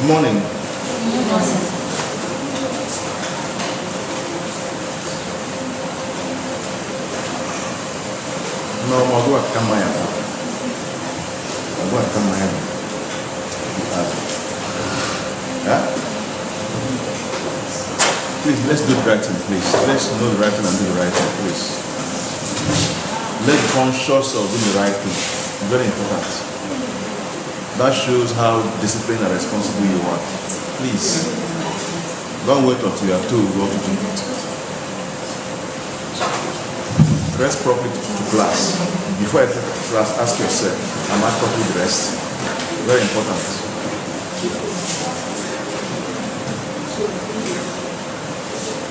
Morning. No, I'll go at Kamaya. I'll go at Kamaya. Please, let's do the right thing, please. Let's know the right thing and do the right thing, please. Let's be conscious of doing the right thing. Very important. That shows how disciplined and responsible you are. Please, don't wait until you are told what to do. Dress properly to class. Before I take class, ask yourself, am I properly dressed? Very important.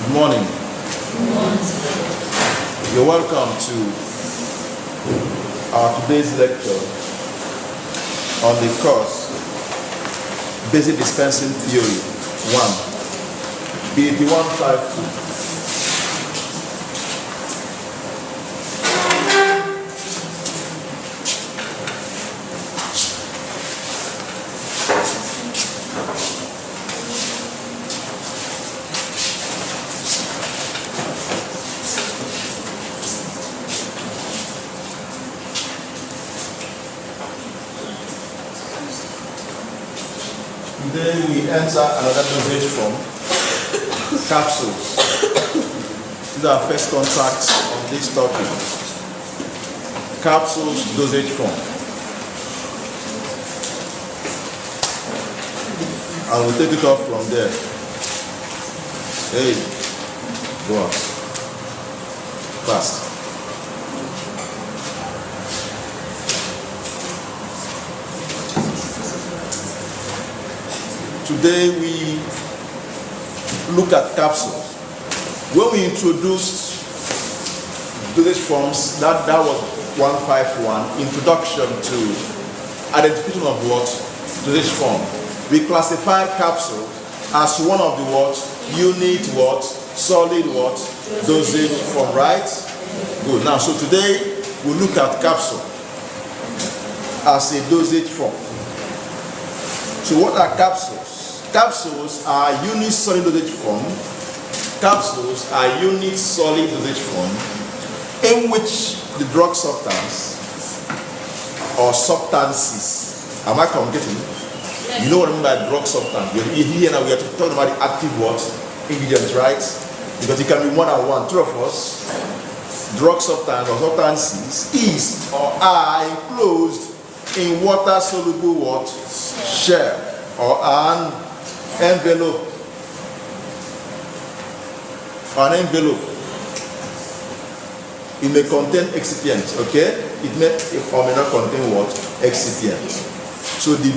Good morning. You're welcome to our today's lecture on the course Basic Dispensing Theory 1, BAT 152. Today we enter another dosage form, capsules. These are our first contacts on this topic. Capsules dosage form. And we'll take it off from there. Hey, go on. Fast. Today we look at capsules. When we introduced dosage forms, that was 151, introduction to identification of what? Dosage form. We classify capsules as one of the what? Unit what? Solid what? Dosage form, right? Good. Now, so today we look at capsule as a dosage form. So what are capsules? Capsules are unit solid dosage form. Capsules are unit solid dosage form in which the drug substance or substances. Am I communicating? Yes. You know what I mean by drug substance? Here now we are talking about the active what? Ingredients, right? Because it can be more than one. Two of us. Drug substance or substances is or are enclosed in water soluble what? Shell or an envelope. An envelope. It may contain excipients, okay? It may or may not contain what? Excipients. So the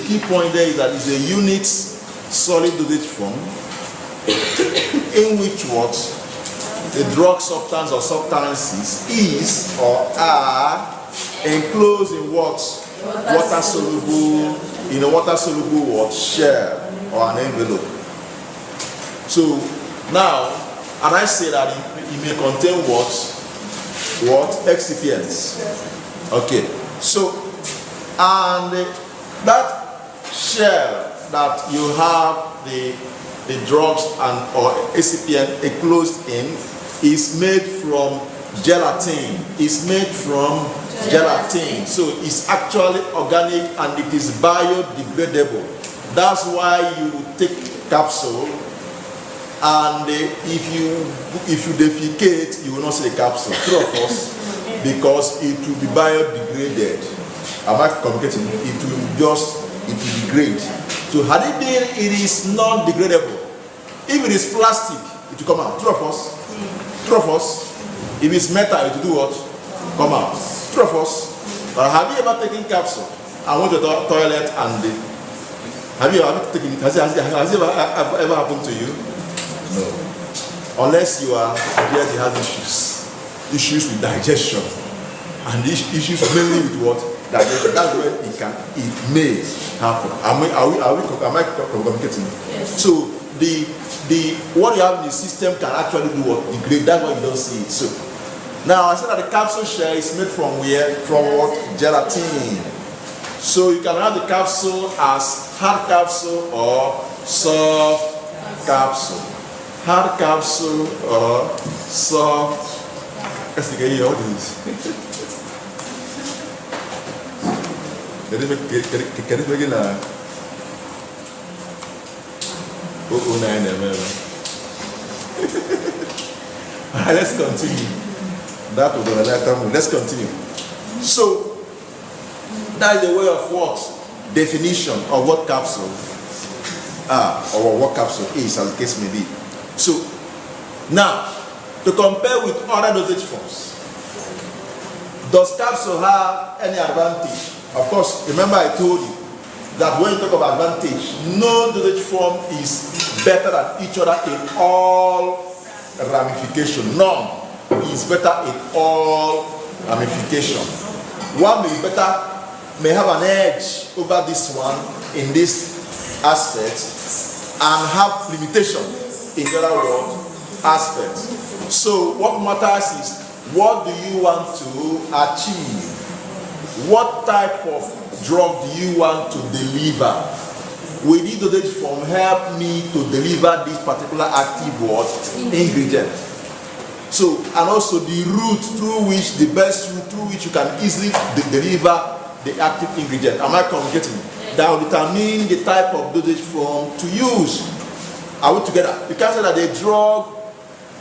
key point there is that it's a unit solid dosage form in which what? The drug substance or substances is or are enclosed in what? Water soluble, in a water soluble what? Shell or an envelope. So now, and I say that it may contain what? Excipients. Okay. So, and that shell that you have the drugs and or excipient enclosed in is made from gelatin. It's made from gelatin. So it's actually organic and it is biodegradable. That's why you take capsule, and if you defecate, you will not see the capsule. True of us, because it will be biodegraded. Am I communicating? It will degrade. So had it been, it is not degradable. If it is plastic, it will come out. True of us. True of us. If it's metal, it will do what? Come out. True of us. But have you ever taken capsule and went to the toilet and have you ever taken it? Has it ever happened to you? No. Unless you are there, you have issues with digestion, and issues mainly with what? Digestion. That's where it may happen. Am I communicating? Yes. So the what you have in the system can actually do what? Degrade. That's why you don't see it. So now I said that the capsule shell is made from where? From what? Gelatin. So you can have the capsule as hard capsule or soft capsule. Hard capsule or soft. Let's get you all this. Can you make it now? Let's continue. That was the letter. Let's continue. So that is the way of what? Definition of what capsule or what capsule is, as the case may be. So now, to compare with other dosage forms, does capsule have any advantage? Of course, remember I told you that when you talk of advantage, no dosage form is better than each other in all ramification. None is better in all ramification. One may be better, may have an edge over this one in this aspect and have limitation in the other world aspect. So what matters is, what do you want to achieve? What type of drug do you want to deliver? Will this dosage form help me to deliver this particular active ingredient? So, and also the route through which, the best route through which you can easily deliver the active ingredient. Am I communicating? That will determine the type of dosage form to use. Are we together? You can't say that the drug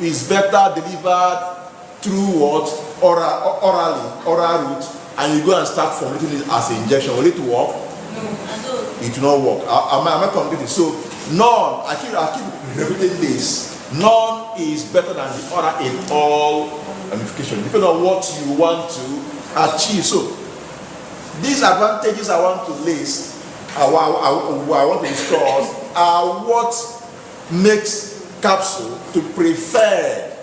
is better delivered through what? Oral route, and you go and start formulating it as an injection. Will it work? No, I don't. It will not work. Am I communicating? So none, I keep repeating this. None is better than the other in all ramifications, depending on what you want to achieve. So these advantages I want to list, I want to discuss, are what makes capsule to prefer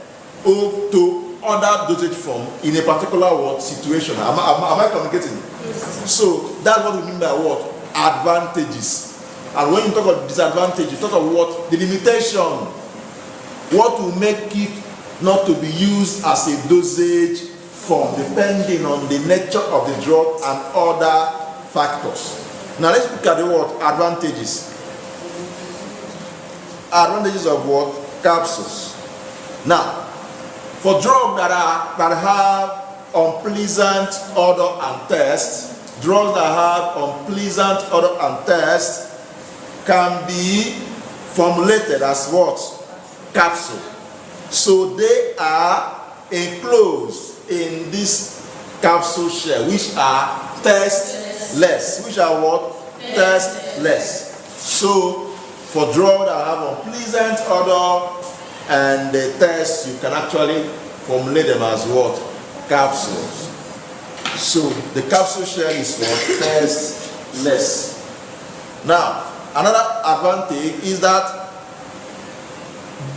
to other dosage form in a particular situation. Am I communicating? Yes. So that's what we mean by what? Advantages. And when you talk about disadvantage, you talk about what? The limitation. What will make it not to be used as a dosage form, depending on the nature of the drug and other factors. Now let's look at the word advantages. Advantages of what? Capsules. Now, for drugs that have unpleasant odor and taste, drugs that have unpleasant odor and taste can be formulated as what? Capsule. So they are enclosed in this capsule shell, which are tasteless. Which are what? Tasteless. So for drugs that have unpleasant odor and the taste, you can actually formulate them as what? Capsules. So the capsule shell is what? Tasteless. Now, another advantage is that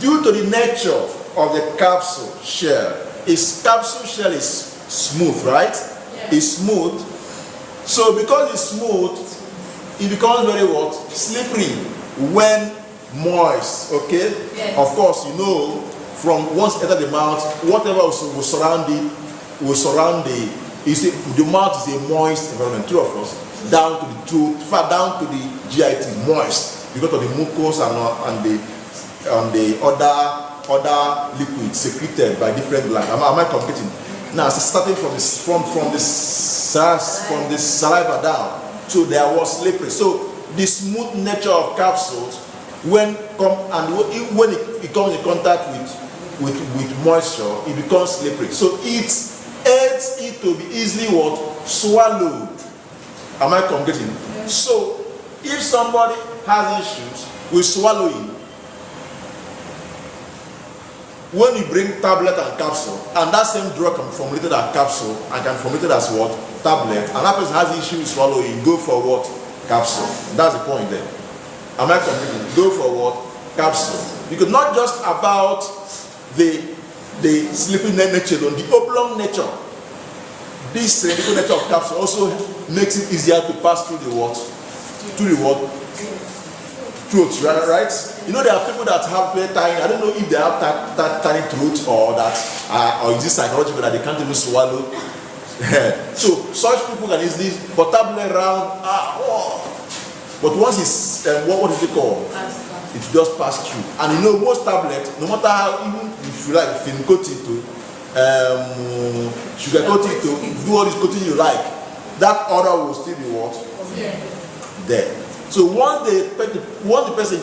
due to the nature of the capsule shell, its capsule shell is smooth, right? Yeah. It's smooth. So because it's smooth, it becomes very what? Slippery when moist, okay? Yes. Of course, you know, from once enter the mouth, whatever will surround the mouth is a moist environment, true of course, down to the throat, far down to the GIT, moist, because of the mucus and the other liquids secreted by different glands. Am I communicating? Now, so starting from the saliva down, so there was slippery. So the smooth nature of capsules, when it comes in contact with moisture, it becomes slippery. So it aids it to be easily what? Swallowed. Am I communicating? Yes. So if somebody has issues with swallowing, when you bring tablet and capsule, and that same drug can be formulated as capsule and can be formulated as what? Tablet, and that person has issue with swallowing, go for what? Capsule. That's the point there. Am I communicating? Go for what? Capsule. Because not just about the slippery nature, the oblong nature. This cylindrical nature of capsule also makes it easier to pass through the what? Through the what? Throat, right? You know, there are people that have very tiny, I don't know if they have that tiny throat or is it psychological that they can't even swallow. So such people can easily, but tablet round, But once it's, what is it called? It just pass through. And you know, most tablets, no matter how, even if you like, film coat it to, sugar coat it to, do all this coating you like, that odor will still be what? There. So once the person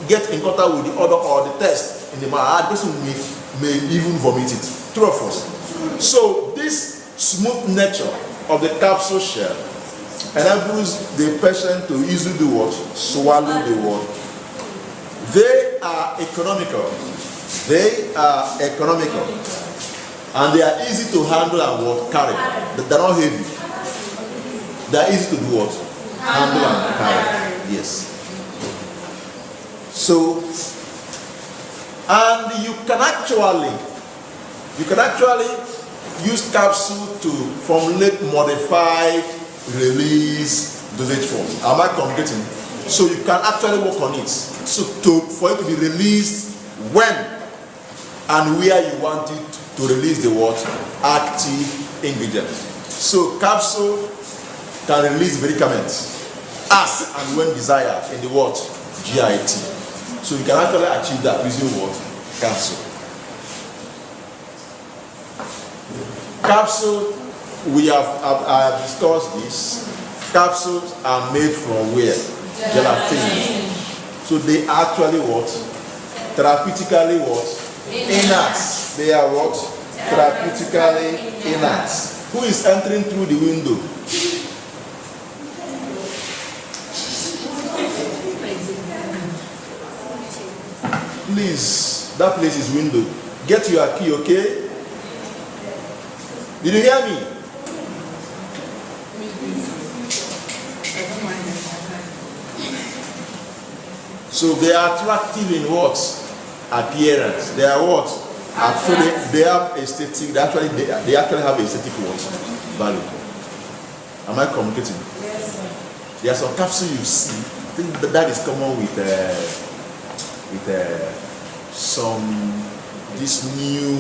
gets in contact with the odor or the taste in the mouth, the person may even vomit it. True of us. So this smooth nature of the capsule shell enables the patient to easily do what? Swallow the water. They are economical. They are economical. And they are easy to handle and what? Carry. They're not heavy. They're easy to do what? Handle and carry. Yes. So, and you can actually use capsule to formulate modified release dosage forms. Am I communicating? So you can actually work on it. So for it to be released when and where you want it to release the what? Active ingredient. So capsule can release medicaments as and when desired in the what? GIT. So you can actually achieve that using what? Capsule. Capsule, we have discussed this. Capsules are made from where? Gelatin. So they actually what? Therapeutically what? Inert. They are what? Therapeutically inert. Who is entering through the window? Please, that place is window. Get your key, okay? Did you hear me? So they are attractive in what? Appearance. They are what? Actually, they have aesthetic. They actually have aesthetic what? Value. Am I communicating? Yes, sir. There are some capsules you see. I think that is common with some this new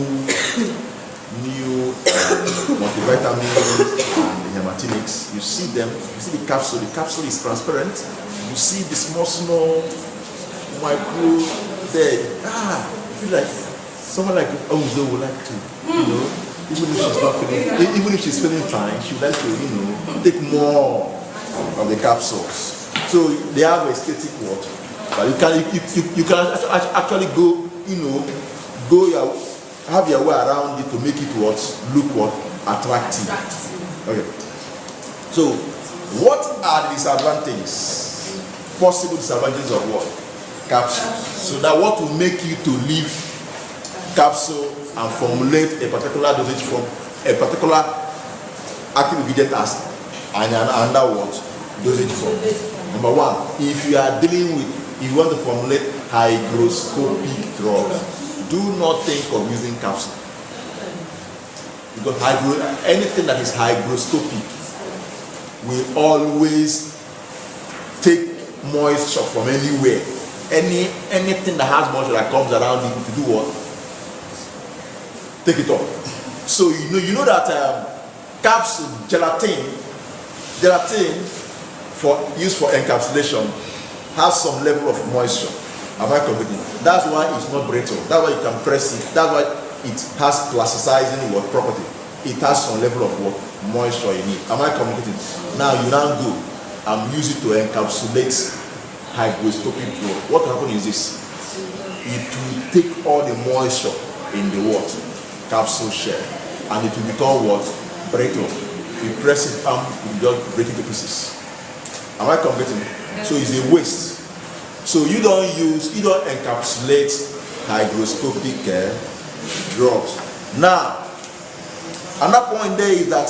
multivitamins and hematinics. You see them. You see the capsule. The capsule is transparent. You see the small micro there. I feel like someone like Ozo would like to, even if she's feeling fine, she would like to, take more of the capsules. So they have aesthetic what, but you can actually go, have your way around it to make it look attractive. Okay. So what are the disadvantages? Possible disadvantages of what? Capsule. So that what will make you to leave capsule and formulate a particular dosage form, a particular active ingredient as another what? Dosage form. Number one, if you are dealing with, if you want to formulate hygroscopic drugs, do not think of using capsule. Because anything that is hygroscopic will always take moisture from anywhere. Anything that has moisture that comes around it to do what? Take it off. So you know that capsule gelatin used for encapsulation has some level of moisture. Am I completing? That's why it's not brittle. That's why you can press it. That's why it has plasticizing property. It has some level of moisture in it. Am I communicating? Now you now go and use it to encapsulate hygroscopic drug. What will happen is this: it will take all the moisture in the capsule shell, and it will become brittle. If you press it, it will just break into pieces. Am I communicating? Yes. So it's a waste. So you don't encapsulate hygroscopic drugs. Now, another point there is that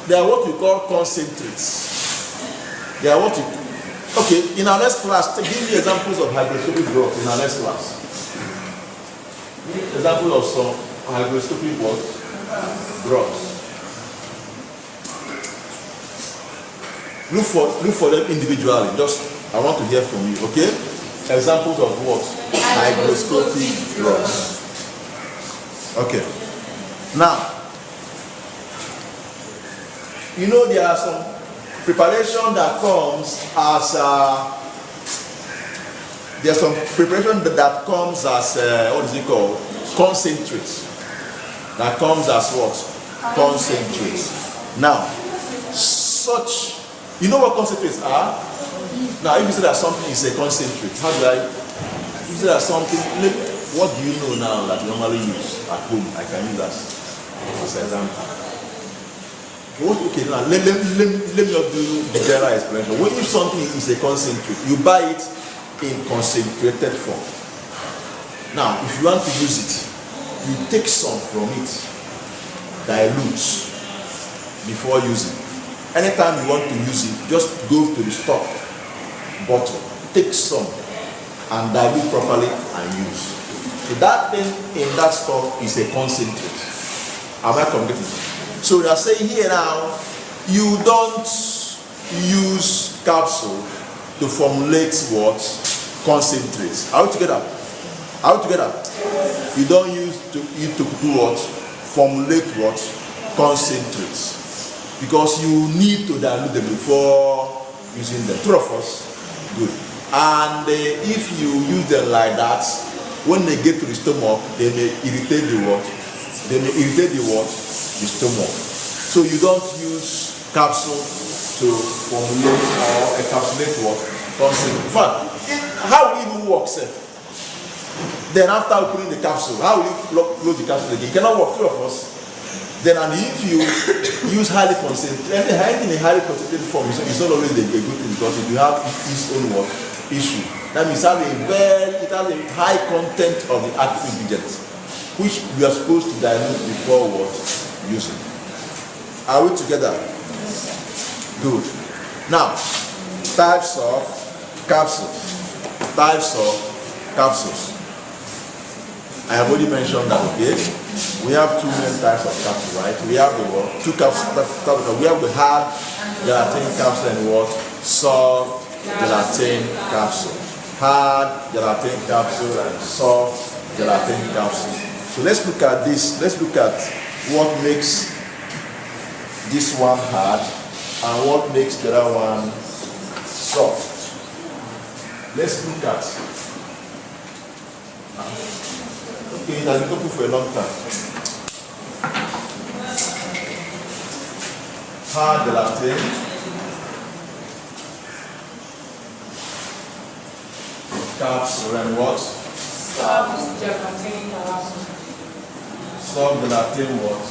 there are what we call concentrates. They are what okay, in our next class, give me examples of hygroscopic drugs in our next class. Example of some hygroscopic drugs. Look for them individually. I want to hear from you, okay? Examples of what? Hygroscopic drugs. Okay. Now, you know, there are some preparation that comes as there's some preparation that comes as what is it called? Concentrate. That comes as what? Concentrate. Now, such, you know what concentrates are? Now, if you say that something is a concentrate, how do I? If you say that something, what do you know now that you normally use at home? I can use as an example. Okay, now let me not do the general explanation. When if something is a concentrate, you buy it in concentrated form. Now, if you want to use it, you take some from it, dilute before using. Anytime you want to use it, just go to the stock bottle, take some and dilute properly and use. So that thing in that stock is a concentrate. Am I communicating? So they are saying here now, you don't use capsule to formulate what? Concentrates. Are we together? Are we together? You don't use it to do what? Formulate what? Concentrates. Because you need to dilute them before using them. True of us? Good. And if you use them like that, when they get to the stomach, they may irritate the what? They may irritate the what? The stomach. So you don't use capsule to formulate or encapsulate what? Concentrate. In fact, how will it even work, sir? Then after opening the capsule, how will you close the capsule again? You cannot work, two of us. Then and if you use highly concentrated, anything in highly concentrated form, it's not always a good thing because it will have its own what? Issue. That means it has a high content of the active ingredients, which we are supposed to dilute before what? Using. Are we together? Good. Now, types of capsules. Types of capsules. I have already mentioned that, okay? We have two main types of capsules, right? We have the what? Two capsules. We have the hard gelatin capsule and what? Soft gelatin capsule. Hard gelatin capsule and soft gelatin capsule. So let's look at this. Let's look at what makes this one hard and what makes the other one soft. Let's look at. Okay, it has been open for a long time. Hard gelatin. Capsule and what? Soft gelatin capsule. Soft gelatin what?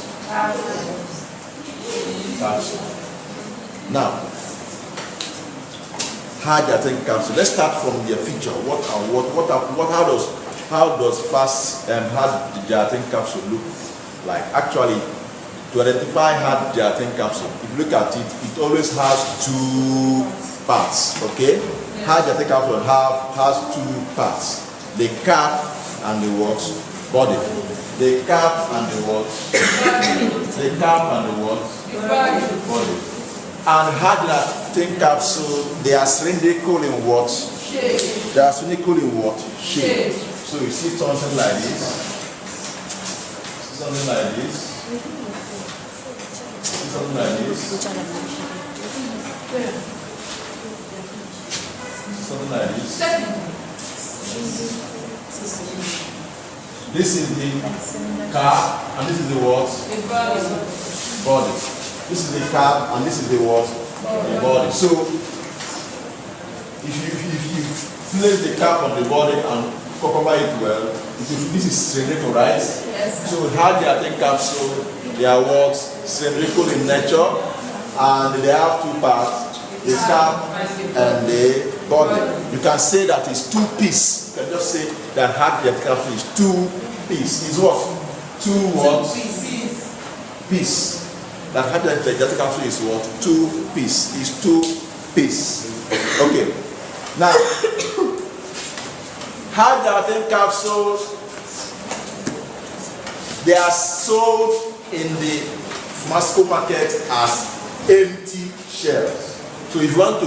Capsule. Now, hard gelatin capsule. Let's start from their feature. How does hard gelatin capsule look like? Actually, to identify hard gelatin capsule, if you look at it, it always has two parts. Okay, yeah. Hard gelatin capsule has two parts: the cap and the what? Body. The cap and the what? The cap and the what? Body. And hard gelatin capsule, they are cylindrical in what? Shape. They are cylindrical in what? Shape. So you see something like this. Something like this. Something like this. Something like this. This is the cap and this is the what? Body. This is the cap and this is the what? The body. So if you place the cap on the body and cover it well, this is cylindrical, right? Yes. So hard gelatin capsule, they are what? Cylindrical in nature, and they have two parts, the cap and the body. You can say that it's two pieces. You can just say that hard gelatin capsule is two pieces. Is what? Two what? Piece. That hard gelatin capsule is what? Two pieces. Is two pieces. Okay. Now, hard gelatin capsules, they are sold in the pharmaceutical market as empty shells. So if you want to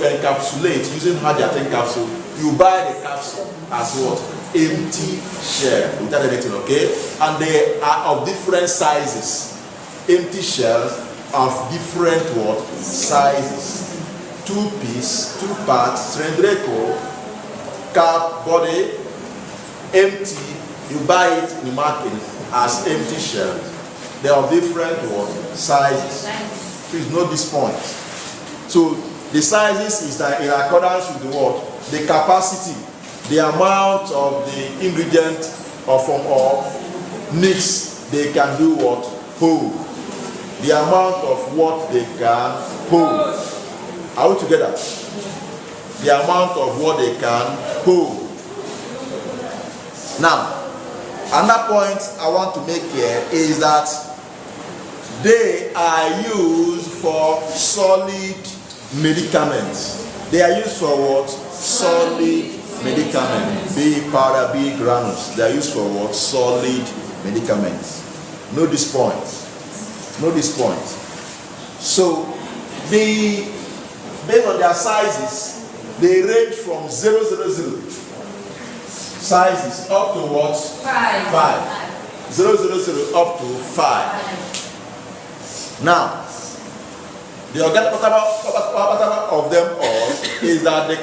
encapsulate using hard gelatin capsule, you buy the capsule as what? Empty shell without anything, okay? And they are of different sizes. Empty shells of different what? Sizes. 2-piece, 2-part, cylindrical, cap, body, empty. You buy it in the market as empty shell. They are different what? Sizes. Please note this point. So the sizes is that in accordance with the what? The capacity, the amount of the ingredient or form of mix they can do what? Hold. The amount of what they can hold. Are we together? The amount of what they can hold. Now, another point I want to make here is that they are used for solid medicaments. They are used for what? Solid medicaments. Be powder, be granules. They are used for what? Solid medicaments. Note this point. Note this point. So, based on their sizes, they range from 000 sizes up to what? 5. 000 up to 5. Now, the organic pattern of them all is that the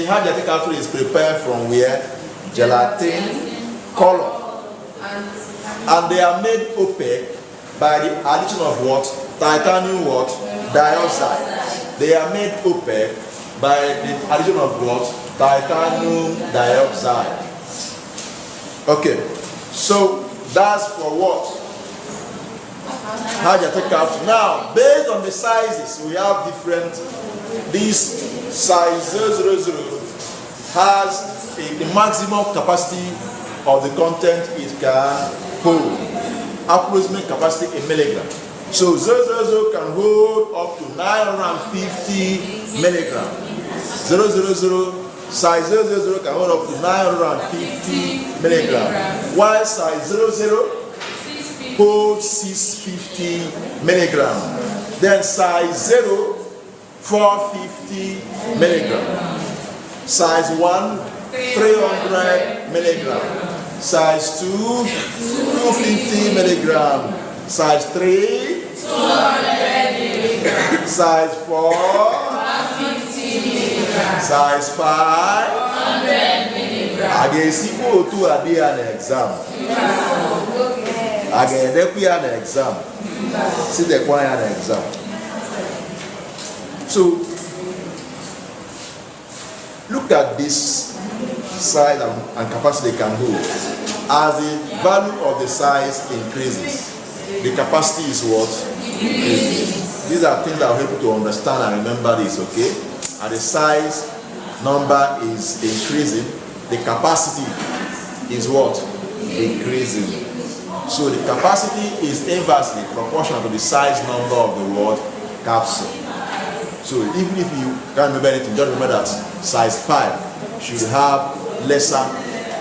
hard gelatin capsule is prepared from where? Gelatin column. And they are made opaque by the addition of what? Titanium what? Dioxide. They are made opaque by the addition of what? Titanium dioxide. Okay, so that's for what? Hard gelatin capsule. Now, based on the sizes, we have different. This size 000 has the maximum capacity of the content it can hold. Approximate capacity in milligram. So 000 can hold up to 950 milligram. 000 size 000 can hold up to 950 milligram. While size 00 holds 650 milligram. Then size 0 450 milligram. Size 1 300 milligram. Size 2 250 milligram. Size 3 200 milligram. Size 4 150 milligram. Size 5 100 milligram. I guess equal to a day an exam. I get an exam. See the choir an exam. So look at this size and capacity they can hold. As the value of the size increases, the capacity is what? Increases. These are things that will help you to understand and remember this, okay? As the size number is increasing, the capacity is what? Increasing. So the capacity is inversely proportional to the size number of the word capsule. So even if you can't remember anything, just remember that size 5 should have lesser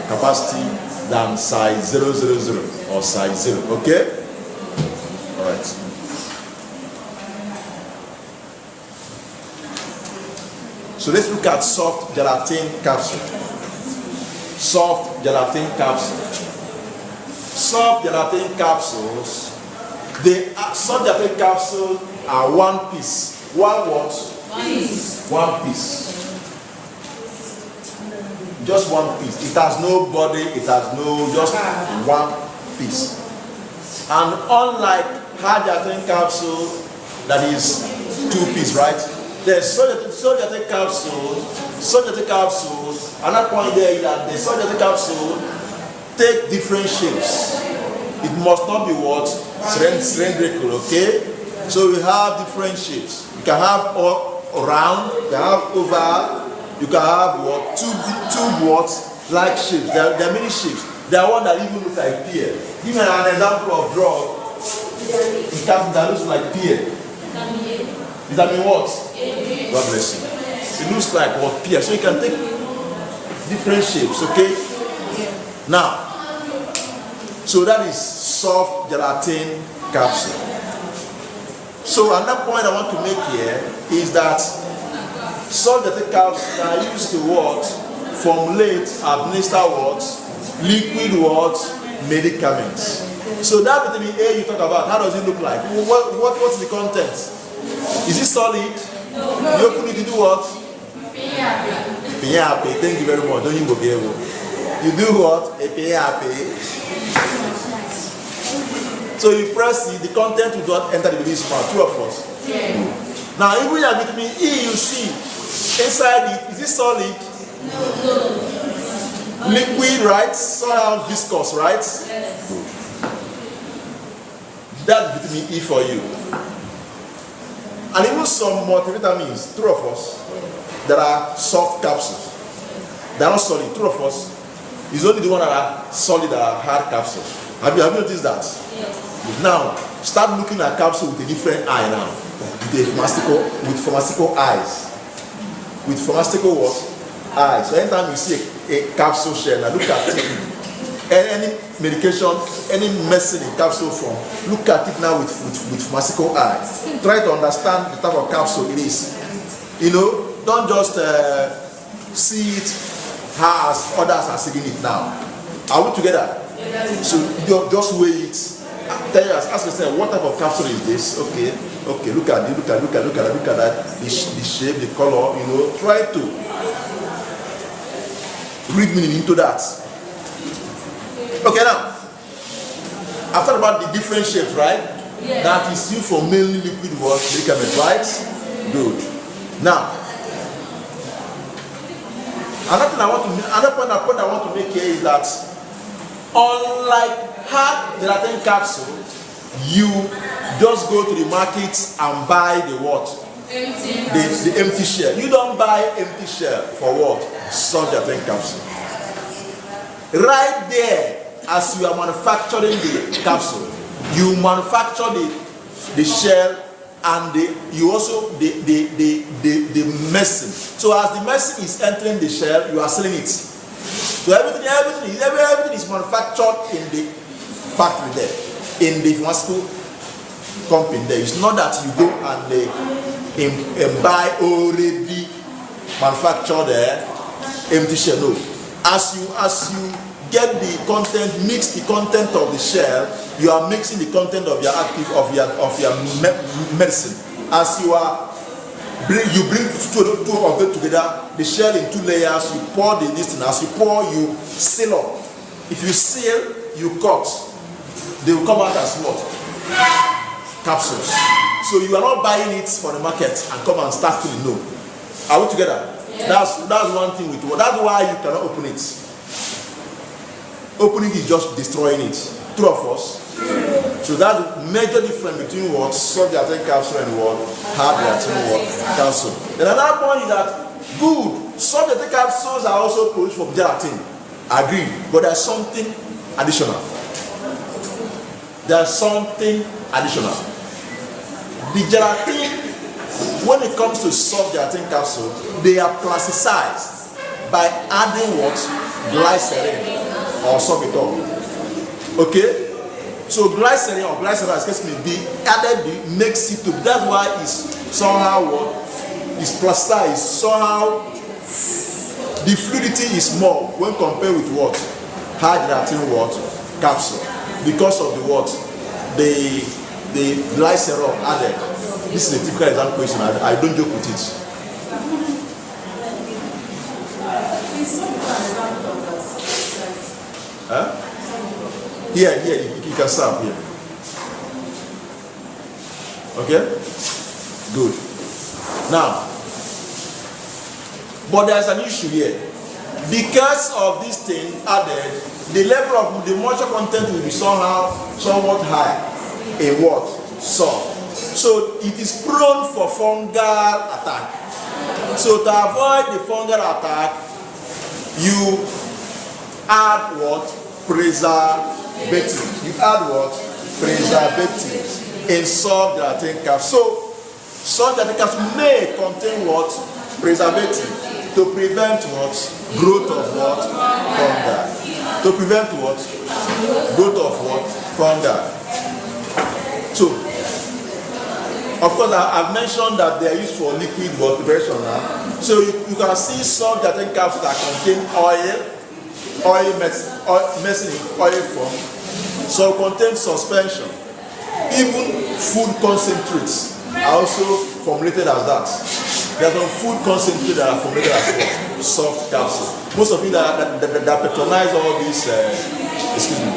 capacity than size 000 or size 0. Okay? Alright. So let's look at soft gelatin capsule. Soft gelatin capsule. Soft gelatin capsules. Soft gelatin capsules are one piece. One what? One piece. Just one piece. It has no body, it has no, just one piece. And unlike hard gelatin capsule that is 2 piece, right? The soft gelatin capsules, another point there is that the soft gelatin capsule take different shapes. It must not be what? Cylindrical, okay? So we have different shapes. You can have round, you can have oval, you can have what? Tube what? Like shapes. There are many shapes. There are one that even look like pear. Give me an example of drug. It that looks like pear. Does that mean what? God bless you. It looks like what? Pear. So you can take different shapes, okay? Now, so that is soft gelatin capsule. So another point I want to make here is that soft gelatin capsules are used to what? Formulate, administer what? Liquid what? Medicaments. So that vitamin A you talk about, how does it look like? What's the content? Is it solid? You open it, you do what? Piyape. Thank you very much. Don't you go be able. You do what? A piyape. So you press it, the content will not enter the baby's mouth. True or false? Now, even your vitamin E, you see inside it, is it solid? Liquid, right? Somehow viscous, right? That's vitamin E for you. And even some multivitamins, true or false? There are soft capsules. They are not solid, true or false? It's only the one that are solid that are hard capsules. Have you noticed that? Now, start looking at capsule with a different eye now. With pharmaceutical eyes. With pharmaceutical what? Eyes. So anytime you see a capsule shell, now look at it. Any medication, any medicine in capsule form, look at it now with pharmaceutical eyes. Try to understand the type of capsule it is. You know, don't just see it as others are seeing it now. Are we together? So just weigh it. Tell you, ask yourself, what type of capsule is this? Okay, look at it, look at that, the shape, the color, you know, try to read meaning into that. Okay, now, I've talked about the different shapes, right? That is used for mainly liquid medicament, right? Good. Now, another point I want to make here is that unlike hard gelatin capsule, you just go to the market and buy the what? The empty shell. You don't buy empty shell for what? Soft gelatin capsule. Right there, as you are manufacturing the capsule, you manufacture the shell and you also the medicine. So as the medicine is entering the shell, you are selling it. So everything is manufactured in the factory there, in the pharmaceutical company there. It's not that you go and buy already manufactured empty shell. No. As you get the content, mix the content of the shell, you are mixing the content of your medicine. As you bring two of them together, the shell in 2 layers, you pour this thing. As you pour, you seal up. If you seal, you cut. They will come out as what? Capsules. So you are not buying it for the market and come and start filling. No. Are we together? That's one thing with what. That's why you cannot open it. Opening is just destroying it. True or false? So that's the major difference between what soft gelatin capsule and what hard gelatin capsule. Then another point is that good soft gelatin capsules are also produced from gelatin. Agree, but there's something additional. There's something additional. The gelatin, when it comes to soft gelatin capsule, they are plasticized by adding what? Glycerin or sorbitol. Okay? So glycerin excuse me, be added, makes it to, that's why it's somehow what? It's plasticized, somehow the fluidity is more when compared with what? Hard gelatin what? Capsule. Because of the what? The glycerin added. This is a typical exam question. I don't joke with it. Huh? Here, you can start here. Okay? Good. Now, but there's an issue here. Because of this thing added, the level of the moisture content will be somewhat high in what? Soil. So it is prone for fungal attack. So to avoid the fungal attack, you add what? Preservative. You add what? Preservative in soft gelatin capsule. So soft gelatin capsule may contain what? Preservative to prevent what? Growth of what? Fungi. To prevent what? Growth of what? Fungi. So, of course, I've mentioned that they are used for liquid preparation now. So you can see soft gelatin capsules that contain oil, oil medicine in oil form. Some contain suspension. Even food concentrates are also formulated as that. There are some food concentrates that are formulated as what? Soft capsules. Most of you that patronize all these, excuse me.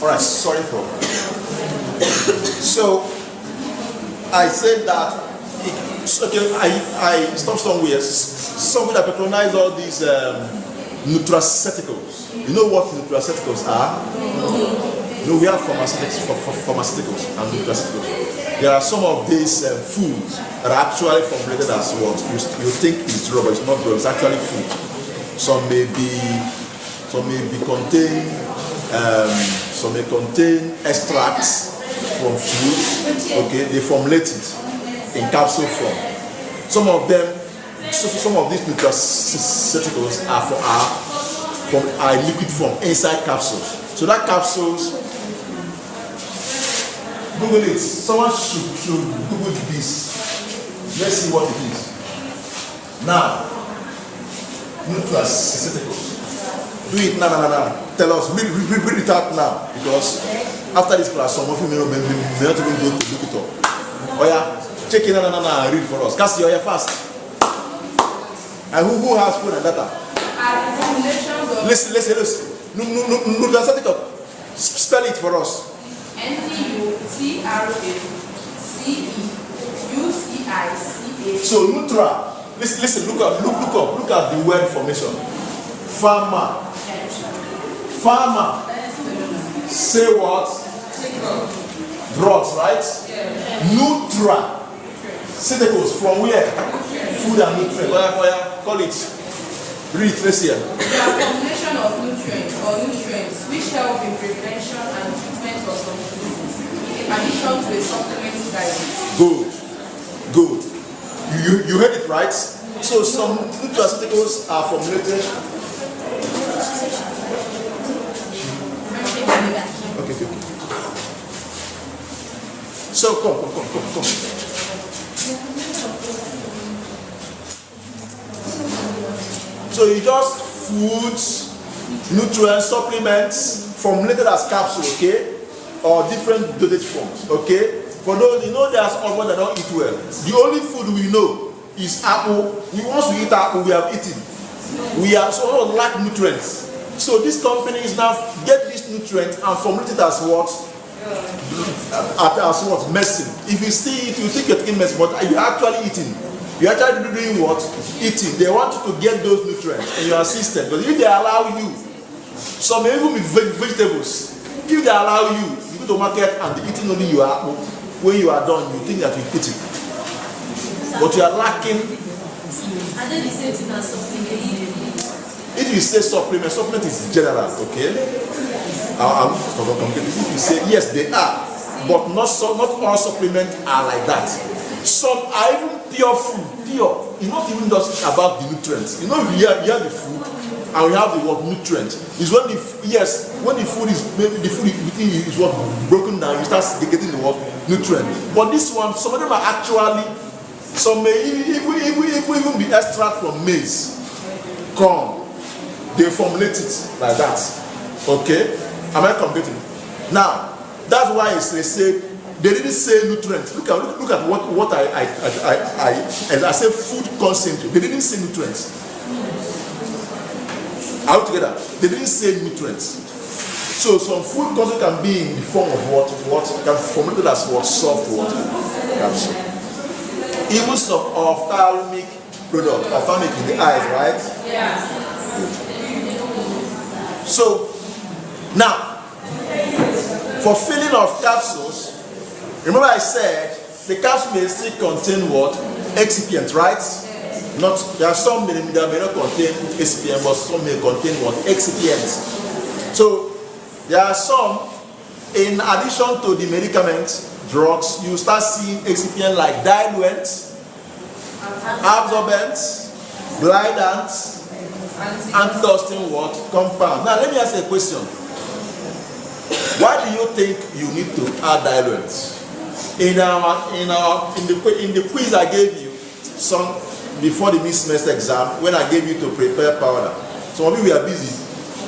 All right, sorry for. So I said that. Okay, I stopped somewhere. Some that patronize all these nutraceuticals. You know what nutraceuticals are? No, we have pharmaceuticals and nutraceuticals. There are some of these foods that are actually formulated as what you think is drug, but it's not drug. It's actually food. Some may contain extracts from food. Okay, they formulate it in capsule form. Some of these nutraceuticals are from liquid form inside capsules. So that capsules, Google it. Someone should Google this. Let's see what it is. Now, nutraceuticals. Do it now. Tell us. Read it out now, because after this class, some of you may not even go to look it up. Oh yeah, check it now and read for us. Cassie, oh yeah, fast. And who has phone and data? Listen. Nutraceutical. Spell it for us. NUTRACEUTICA. So Nutra. Listen. Look at the word formation. Farmer. Say what? Drugs, right? Nutraceuticals. From where? Food and nutrients. Call it. Read, let's hear. The combination of nutrients which help in prevention and treatment of some diseases, in addition to a supplement diet. Good. You heard it right. So some nutraceuticals are formulated. Okay. So come. So you just foods, nutrients, supplements formulated as capsules, okay, or different dosage forms, okay. For those there's someone that don't eat well. The only food we know is apple. Once we eat apple, we have eaten. We have so lack nutrients. So this company is now get this nutrient and formulate it as what? As what? Medicine. If you see it, you think you're taking medicine, but you're actually eating. You're actually doing what? Eating. They want you to get those nutrients in your system. Because if they allow you, some may even be vegetables. If they allow you, you go to market and they're eating only your apple. When you are done, you think that you're eating. But you are lacking. And then the same thing as supplement. If you say supplement is general, okay? If you say yes, they are, but not all supplements are like that. Some are even pure food. Pure. It's not even just about the nutrients. You have the food, and we have the what nutrient. Is when the food is maybe the food within is what broken down, you start getting the what nutrient. But this one, some of them are actually, some may even be extract from maize, corn. They formulate it like that. Okay? Am I completing? Now, that's why they say they didn't say nutrients. Look at what I say food concentrate. They didn't say nutrients. All together, they didn't say nutrients. So some food concentrate can be in the form of what can formulated as what soft water capsule. Even some ophthalmic product, ophthalmic in the eyes, right? Yeah. So, now, for filling of capsules, remember I said the capsule may still contain what? Excipient, right? Not, there are some that may not contain excipient, but some may contain what? Excipients. So, there are some, in addition to the medicaments, drugs, you start seeing excipient like diluents, absorbents, glidants, antidusting what? Compounds. Now let me ask you a question. Why do you think you need to add diluents? In the quiz I gave you, some before the mid-semester exam, when I gave you to prepare powder, some of you were busy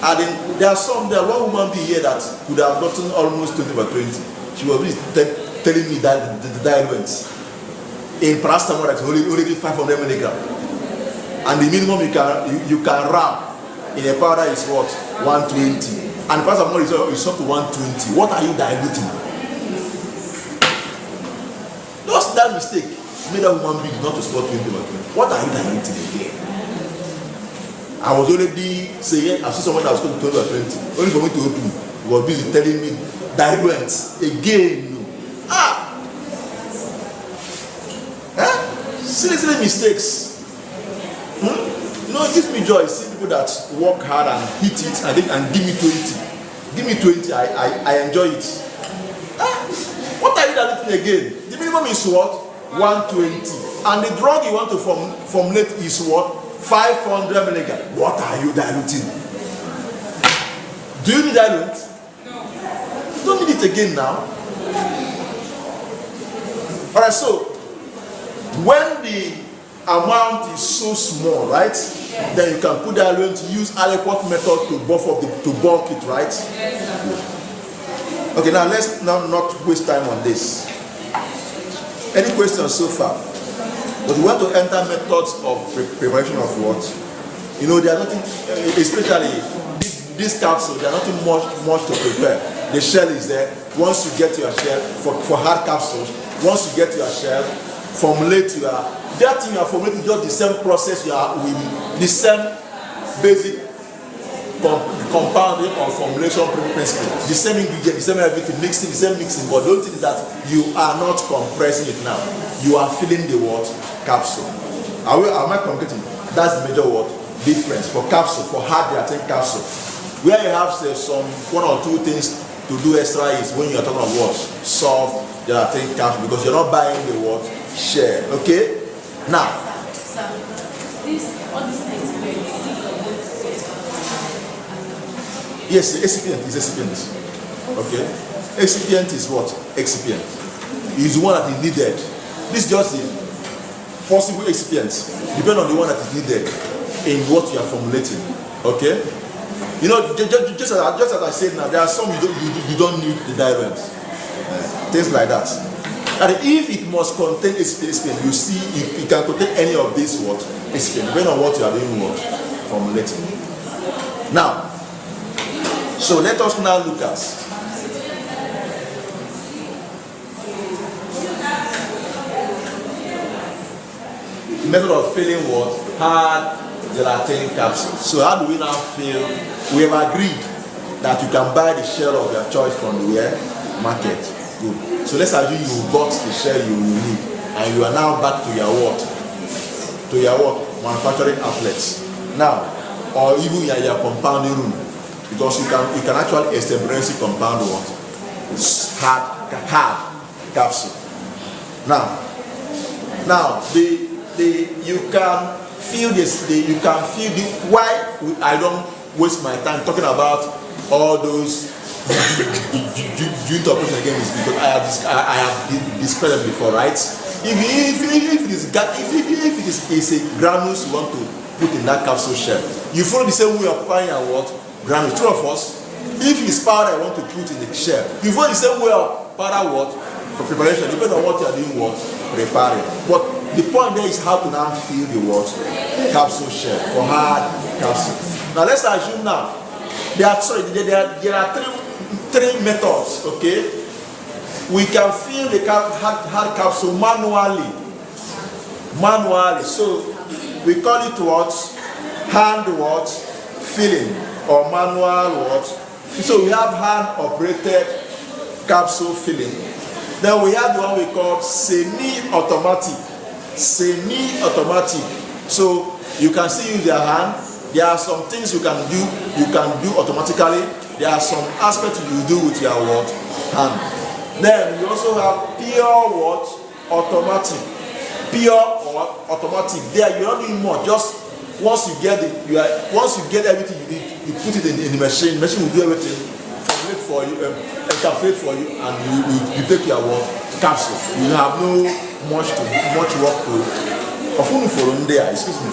adding. There are one woman being here that could have gotten almost 20/20. She was busy telling me that the diluents in paracetamol that's only 500 milligram, and the minimum you can wrap in a powder is what? 120, and paracetamol is up to 120. What are you diluting? Just that mistake made that woman big not to score 20/20. What are you diluting again? I was already saying I see someone that was going to 20/20, only for me to open. He was busy telling me diluents again. Silly mistakes. You know, it gives me joy seeing people that work hard and hit it and give me 20. Give me 20, I enjoy it. What are you diluting again? The minimum is what? 120. And the drug you want to formulate is what? 500 milligrams. What are you diluting? Do you need diluent? No. You don't need it again now. Alright, so when the amount is so small, right? Yes. Then you can put diluent, use adequate method to bulk it, right? Yes. Okay, now let's not waste time on this. Any questions so far? But we want to enter methods of preparation of what? You know, there are nothing, especially this capsule, there are nothing much to prepare. The shell is there. Once you get your shell, for hard capsules, once you get your shell, formulate that thing you are formulating, just the same process you are with the same basic compounding or formulation principle, the same ingredient, the same everything, mixing, the same mixing, but the only thing is that you are not compressing it now. You are filling the what? Capsule. Am I communicating? That's the major what? Difference for capsule, for hard reacting capsule. Where you have say, some one or two things to do extra is when you are talking about what? Soft reacting capsule, because you're not buying the what? Share. Okay? Now. Sir, all these experiments, yes, excipient is excipient. Okay? Excipient is what? Excipient. Is the one that is needed. This is just the possible excipients, depending on the one that is needed in what you are formulating. Okay? You know, just as I said now, there are some you don't need the diluents. Things like that. And if it must contain excipient, you see it can contain any of these what? Excipient, depending on what you are doing what? Formulating. Now, so let us now look at the method of filling what? Hard gelatin capsules. So how do we now fill? We have agreed that you can buy the shell of your choice from the market. Good. So let's assume you bought the shell you need and you are now back to your what? To your what? Manufacturing outlets. Now, or even in your compounding room. Because you can actually extemporaneously compound what? Hard capsule. Now you can feel this. Why I don't waste my time talking about all those joint operation again is because I have described them before, right? If it is a granules you want to put in that capsule shell, you follow the same way of applying and what? Granules. True of us. If it's powder I want to put in the shell, you follow the same way of powder what? For preparation, depending on what you are doing what? Preparing. But the point there is how to now fill the what? Capsule shell for hard capsule. Now let's assume now there are three methods, okay? We can fill the hard capsule manually. So we call it what? Hand what? Filling or manual what? So we have hand operated capsule filling. Then we have the one we call semi-automatic. Semi-automatic. So you can still use your hand. There are some things you can do automatically. There are some aspects you do with your what? Hand. Then we also have pure what? Automatic. Pure or automatic. There you don't need more. Just once you get everything you need, you put it in the machine. The machine will do everything, formulate for you, encapsulate for you, and you take your work capsule. You have no much work to. Excuse me.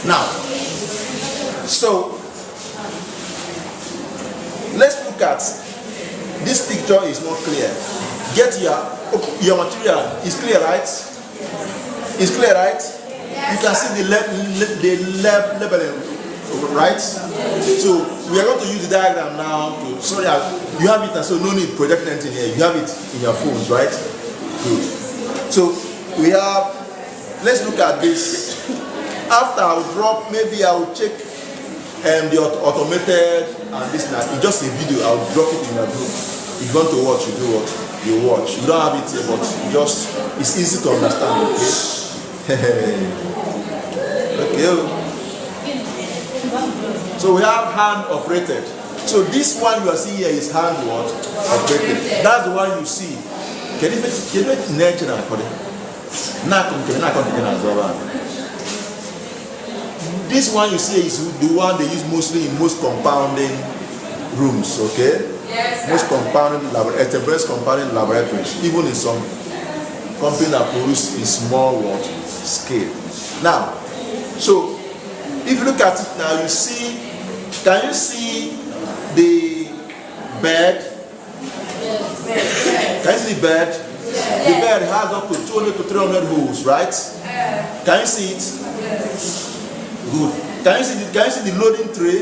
Now, so let's look at this picture. Is not clear. Get your material is clear, right? It's clear, right? You can see the labeling, right? So we are going to use the diagram now. Sorry, you have it, and so no need projecting anything here. You have it in your phones, right? Good. So we have. Let's look at this. After I will drop, maybe I will check the automated and this and that. It's just a video. I will drop it in your group. If you want to watch, you do what you watch. You don't have it here, but it's easy to understand. Okay. Okay. So we have hand operated. So this one you are seeing here is hand what? Operated. That's the one you see. Can you nature and put it? This one you see is the one they use mostly in most compounding rooms, okay? Yes, most compounding laboratories, even in some companies that produce in small what scale. Now, so if you look at it now, you see, can you see the bed? Can you see the bed? The bed has up to 200 to 300 holes, right? Can you see it? Good. Can you see the loading tray?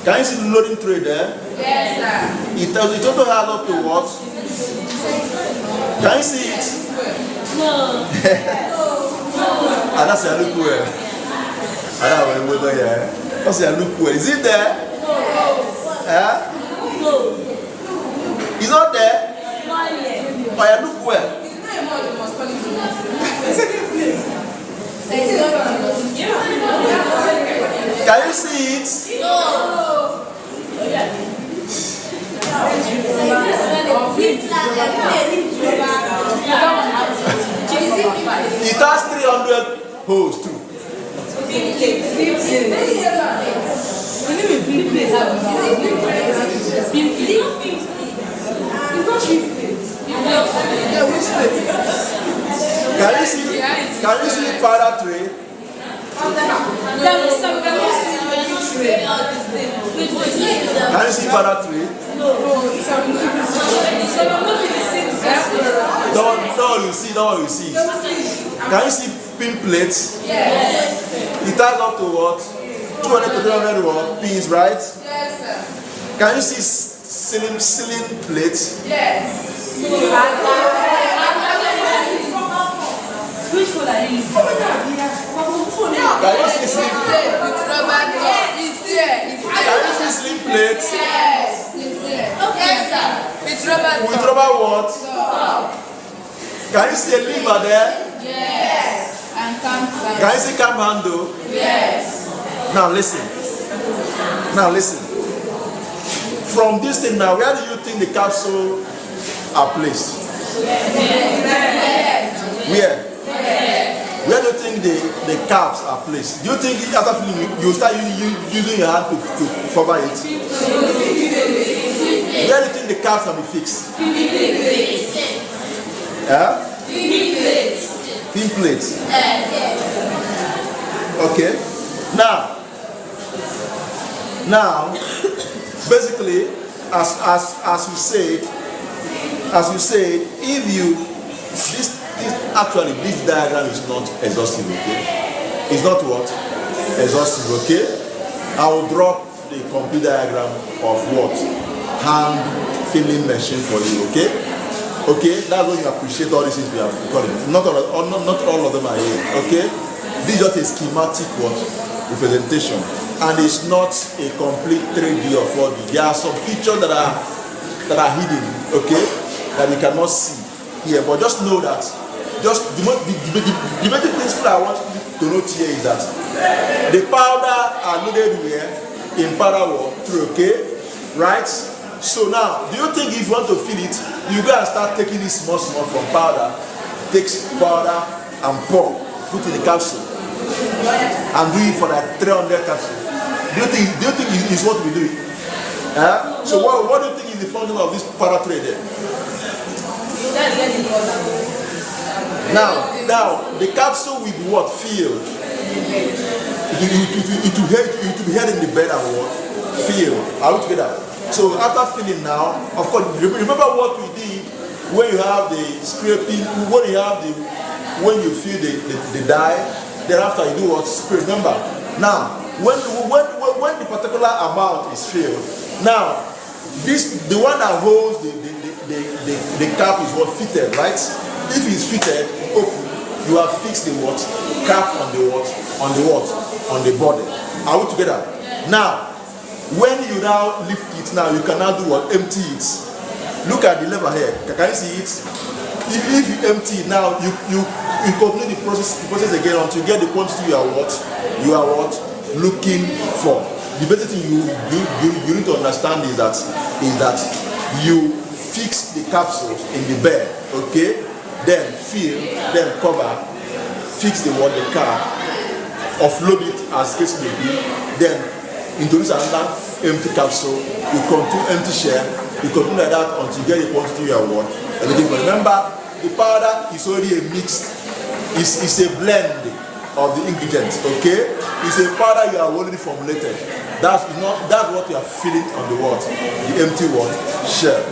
Can you see the loading tray there? Yes, sir. It also has up to what? Can you see it? No. And that's a look well. That's a look well. Is it there? No. It's not there? Not yet. But you look well. Can you see it? No. It has 300 holes too. Can you see powder tray? Can you see powder tray? Don't you see. Can you see pin plates? Yes. It has up to what? 200 to 300 what? Pins, right? Yes, sir. Can you see ceiling plates? Yes. Which one are you using? Can you see slim plates? With rubber top. It's here. Can you see slim plates? Yes. It's here. Yes, sir. With rubber top. With rubber what? Can you see a lever there? Yes. And cam handle. Can you see cam handle? Yes. Now listen. From this thing now, where do you think the capsule are placed? Where? Where do you think the caps are placed? Do you think after filling you start using your hand to cover it? Where do you think the caps can be fixed? Thin plates. Okay. Now, basically, as you said, if you this diagram is not exhaustive. Okay, it's not what exhaustive. Okay, I will drop the complete diagram of what hand filling machine for you. Okay, that's when you appreciate all these things we have recorded. Not all of them are here. Okay, this is just a schematic representation, and it's not a complete 3D or 4D. There are some features that are hidden. Okay, that you cannot see here. But just know that the basic principle I want you to note here is that the powder are loaded here in powder through. Okay, right? So now, do you think if you want to fill it, you go and start taking it small from powder, take powder and put in the capsule, and do it for like 300 capsules? Do you think it's what we do? So what do you think is the function of this powder tray there? Now the capsule will be what? Filled. It will be held in the bed and what? Filled. Are we together? So after filling now, of course, remember what we did when you have the scraping, when you fill the dye, thereafter you do what? Scrape. Remember? Now, when the particular amount is filled, now the one that holds the cap is what? Fitted, right? If it's fitted, open, you have fixed the what? Cap on the body. Are we together? Now, when you now lift it, now you can now do what? Empty it. Look at the lever here. Can you see it? If you empty it now, you complete the process again until you get the quantity you are what looking for. The basic thing you need to understand is that you fix the capsules in the bed, okay? Then fill, then cover, fix the cap, offload it as case may be, then introduce another empty capsule, you continue empty shell, you continue like that until you get the quantity you want. Remember, the powder is already a mix, it's a blend of the ingredients, okay? It's a powder you have already formulated. That's what you are filling on the empty shell.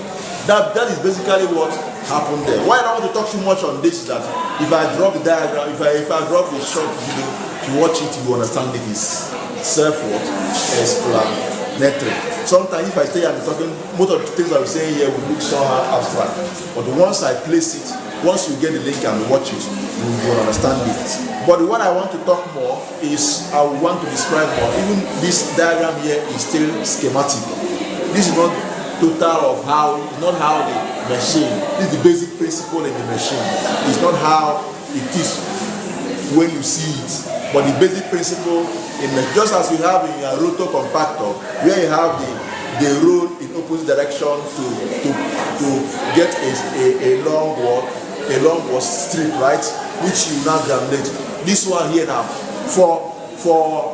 That is basically what happened there. Why I don't want to talk too much on this is that if I drop the diagram, if I drop the short video, if you watch it, you understand it is self-explanatory. Sometimes if I stay and be talking, most of the things I'm saying here will look somehow abstract. But once I place it, once you get the link and watch it, you will understand it. But what I want to talk more is, I want to describe more. Even this diagram here is still schematic. This is not total of not how the machine, this is the basic principle in the machine. It's not how it is when you see it, but the basic principle in just as you have in your rotor compactor, where you have the roll in opposite direction to get a long strip, right, which you now granulate. This one here now, for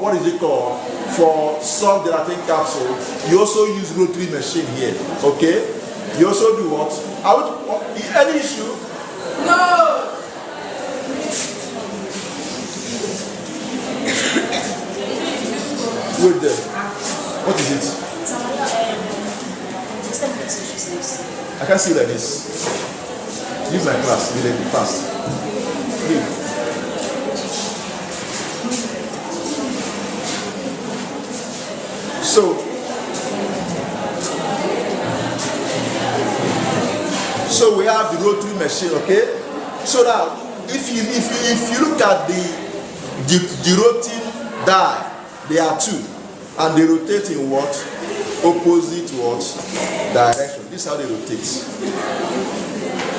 what is it called? For soft gelatin capsule, you also use rotary machine here. Okay? You also do what? Any issue? No! Wait there. What is it? I can't see like this. Leave my class, be like fast. Leave. So we have the rotary machine, okay? So now, if you look at the rotating die, there are two, and they rotate in what? Opposite what? Direction. This is how they rotate.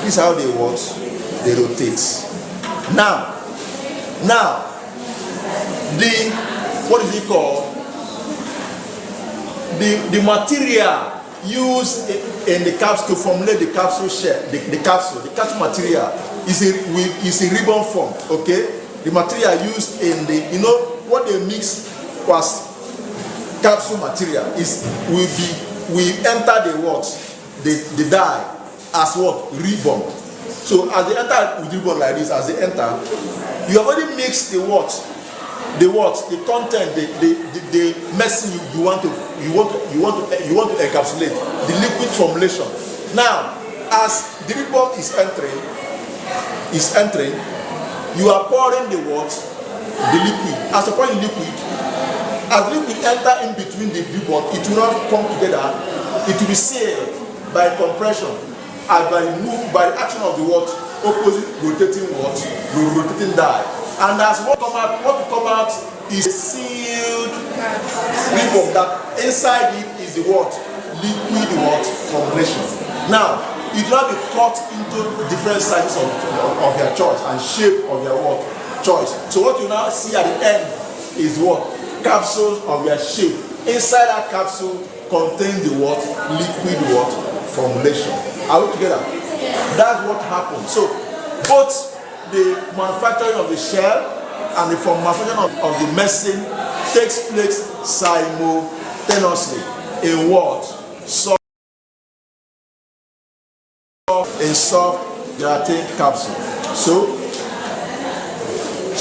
This is how they what? They rotate. Now, what is it called? The material used in the capsule to formulate the capsule shell, the capsule material is a ribbon form, okay? The material used in what they mix was capsule material will enter the dye as what? Ribbon. So as they enter with ribbon like this, as they enter, you have already mixed the what? The content, the medicine you want to encapsulate, the liquid formulation. Now, as the ribbon is entering, you are pouring the what? The liquid. As you pour the liquid, as the liquid enter in between the ribbon, it will not come together. It will be sealed by compression and by the action of the what? Opposite rotating die. And as what will come out is a sealed ribbon that inside it is the what? Liquid what? Formulation. Now, it will not be cut into different sizes of your choice and shape of your what? Choice. So what you now see at the end is what? Capsules of your shape. Inside that capsule contains the what? Liquid what? Formulation. Are we together? That's what happens. So both the manufacturing of the shell and the manufacturing of the medicine takes place simultaneously in what? In soft gelatin capsule. So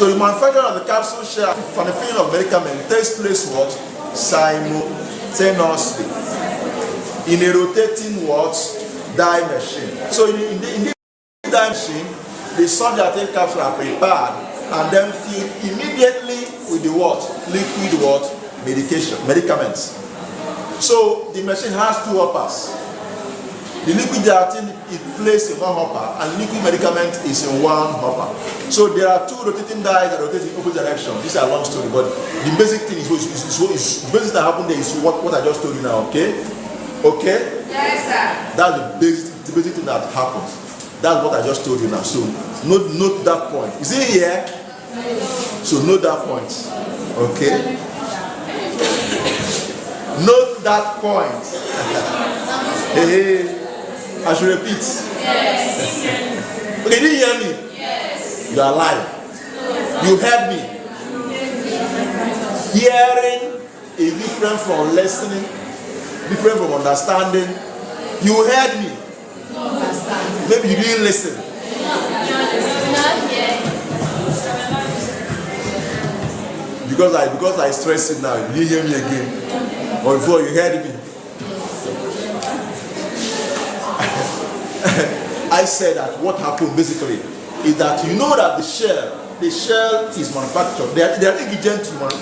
the manufacturing of the capsule shell and the filling of medicament takes place what? Simultaneously in a rotating what? Die machine. So in the die machine, the soft gelatin capsule are prepared and then filled immediately with the what? Liquid what? Medicaments. So the machine has two hoppers. The liquid gelatin is placed in one hopper and liquid medicament is in one hopper. So there are two rotating dies that rotate in opposite direction. These are long story, but the basic thing is the basic that happened there is what I just told you now, okay? Okay? Yes, sir. That's the basic thing that happens. That's what I just told you now. So note that point. Is it here? So note that point. Okay? Note that point. Hey. I should repeat. Yes. Okay, did you hear me? Yes. You are lying. You heard me. Hearing is different from listening, different from understanding. You heard me. Maybe you didn't listen. Because I stress it now. You hear me again. Or before you heard me. I said that what happened basically is that you know that the shell is manufactured. There are ingredients what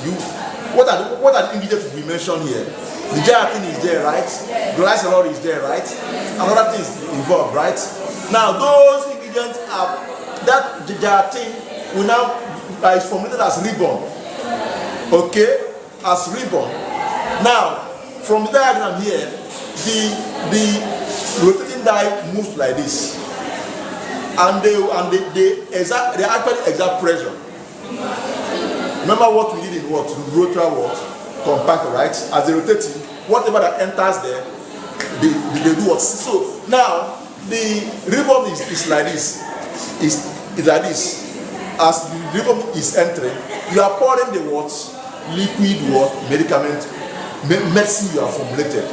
are the ingredients we mentioned here? The gelatin is there, right? Glycerol is there, right? Another thing is involved, right? Now those ingredients are that the gelatin will now is formulated as ribbon. Okay? As ribbon. Now from the diagram here, the rotating die moves like this, and they actually exert pressure. Remember what we did in what? Rotary what? Compactor, right? As they rotating, whatever that enters there, they do what? So now the ribbon is like this. Is like this. As the ribbon is entering, you are pouring the what? Liquid what? Medicine you have formulated.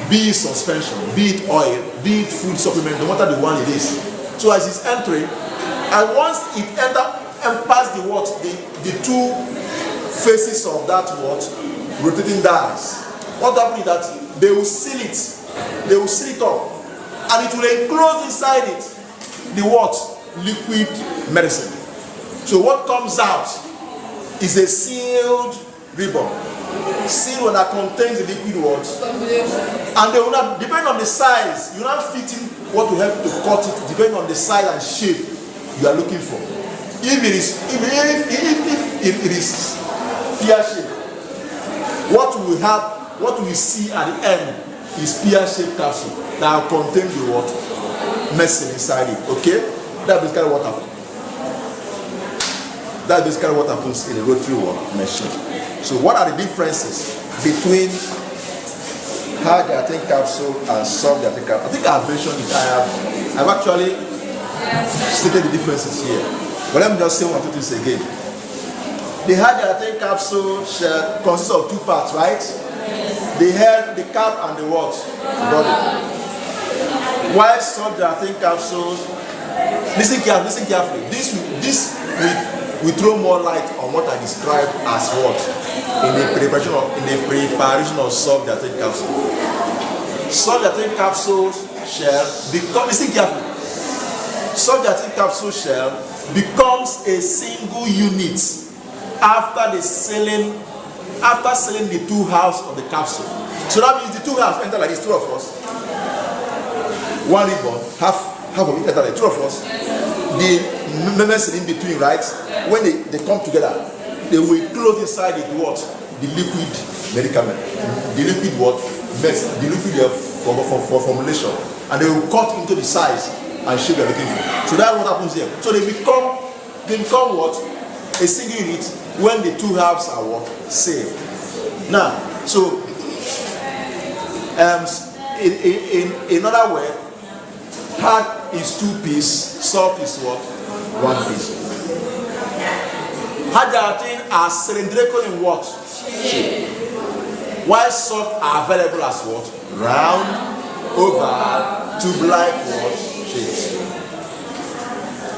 Be it suspension, be it oil, be it food supplement, no matter the one it is. So as it's entering, and once it enters and pass the what, the two faces of that what, rotating dies, what happens is that they will seal it up, and it will enclose inside it the what, liquid medicine. So what comes out is a sealed ribbon. Seal that contains the liquid words, and they will not, depending on the size, you not fit in what will help to cut it, depending on the size and shape you are looking for. If it is pear shape, what we see at the end is pear shaped capsule that will contain the what medicine inside it. Okay, that's basically what happens. That's basically what happens in a rotary machine. So what are the differences between hard gelatin capsule and soft gelatin capsule? I think I have mentioned it. I've actually stated the differences here. But let me just say one or two things again. The hard gelatin capsule shell consists of two parts, right? The head, the cap, and the what? The body. While soft gelatin capsules Listen carefully. This we throw more light on what I described as what in the preparation of salt-dilatate capsule. Salt-dilatate capsule shell become, listen carefully. Salt-dilatate capsule shell becomes a single unit after selling the two halves of the capsule. So that means the two halves enter like this, two of us. One ribbon, half of it enter like two of us. The members in between, right? When they come together, they will close inside it what? The liquid medicament. The liquid what? The liquid for formulation. And they will cut into the size and shape they're looking for. So that's what happens here. So they become what? A single unit when the two halves are what? Same. Now, so in another way, hard is 2 pieces, soft is what? 1 piece. Hard gelatin are cylindrical in what? Shape. While soft are available as what? Round, oval, tube-like what? Shapes.